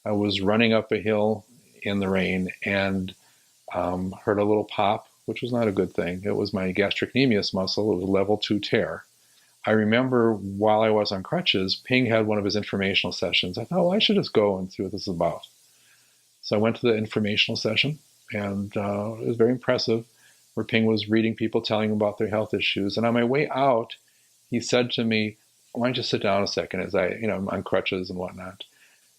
I was running up a hill in the rain and heard a little pop, which was not a good thing. It was my gastrocnemius muscle. It was a level 2 tear. I remember while I was on crutches, Ping had one of his informational sessions. I thought, well, I should just go and see what this is about. So I went to the informational session, and it was very impressive, where Ping was reading people telling about their health issues. And on my way out, he said to me, why don't you sit down a second, as I'm on crutches and whatnot.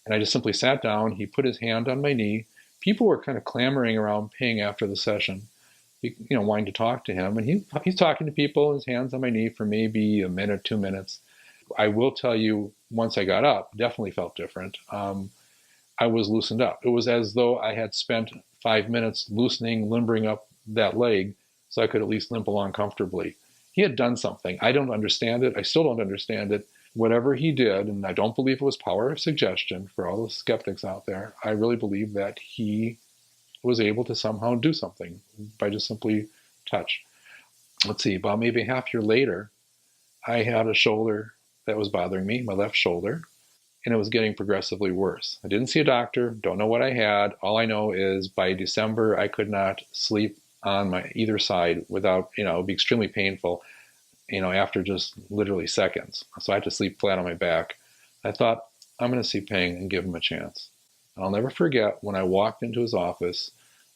And I just simply sat down. He put his hand on my knee. People were kind of clamoring around Ping after the session, wanting to talk to him. And he's talking to people, his hands on my knee for maybe a minute, 2 minutes. I will tell you, once I got up, definitely felt different. I was loosened up. It was as though I had spent 5 minutes limbering up that leg so I could at least limp along comfortably. He had done something. I don't understand it. I still don't understand it. Whatever he did, and I don't believe it was power of suggestion for all the skeptics out there, I really believe that he was able to somehow do something by just simply touch. Let's see, about maybe a half year later, I had a shoulder that was bothering me, my left shoulder, and it was getting progressively worse. I didn't see a doctor, don't know what I had. All I know is by December, I could not sleep on my either side without, it would be extremely painful, after just literally seconds. So I had to sleep flat on my back. I thought, I'm going to see Peng and give him a chance. And I'll never forget when I walked into his office,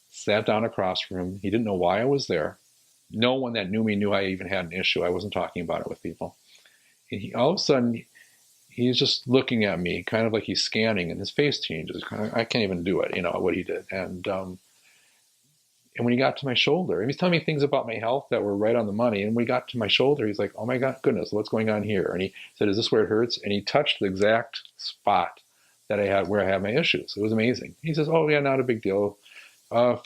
sat down across from him. He didn't know why I was there. No one that knew me knew I even had an issue. I wasn't talking about it with people. And all of a sudden, he's just looking at me, kind of like he's scanning, and his face changes. I can't even do it, what he did. And when he got to my shoulder, and he's telling me things about my health that were right on the money. And when he got to my shoulder, he's like, oh my God, goodness, what's going on here? And he said, is this where it hurts? And he touched the exact spot that I had where I had my issues. It was amazing. He says, oh yeah, not a big deal. 5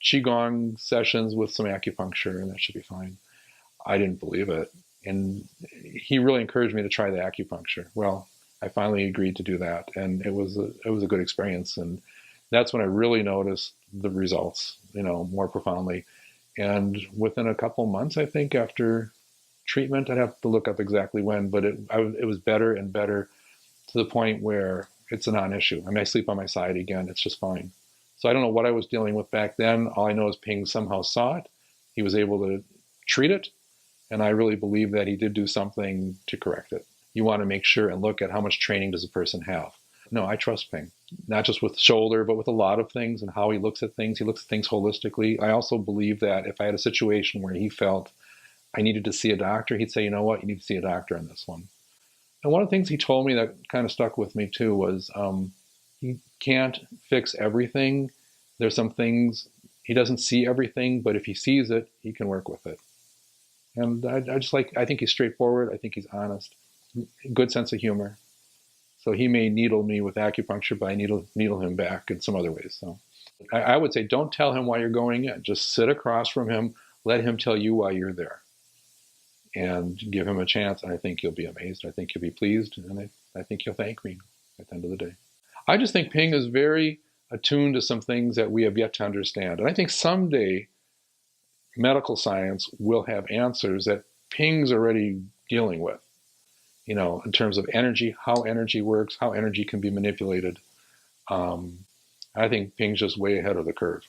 Qigong sessions with some acupuncture, and that should be fine. I didn't believe it. And he really encouraged me to try the acupuncture. Well, I finally agreed to do that, and it was a good experience. And that's when I really noticed the results, more profoundly. And within a couple of months, I think, after treatment, I'd have to look up exactly when, but it was better and better to the point where it's a non-issue. I mean, I sleep on my side again. It's just fine. So I don't know what I was dealing with back then. All I know is Ping somehow saw it. He was able to treat it. And I really believe that he did do something to correct it. You want to make sure and look at how much training does a person have. No, I trust Ping, not just with the shoulder, but with a lot of things and how he looks at things. He looks at things holistically. I also believe that if I had a situation where he felt I needed to see a doctor, he'd say, you know what, you need to see a doctor on this one. And one of the things he told me that kind of stuck with me too was he can't fix everything. There's some things, he doesn't see everything, but if he sees it, he can work with it. And I think he's straightforward. I think he's honest, good sense of humor. So he may needle me with acupuncture, but I needle him back in some other ways. So I would say, don't tell him why you're going in. Just sit across from him. Let him tell you why you're there. And give him a chance. And I think you'll be amazed. I think you'll be pleased. And I think you'll thank me at the end of the day. I just think Ping is very attuned to some things that we have yet to understand. And I think someday medical science will have answers that Ping's already dealing with, in terms of energy, how energy works, how energy can be manipulated. I think Ping's just way ahead of the curve.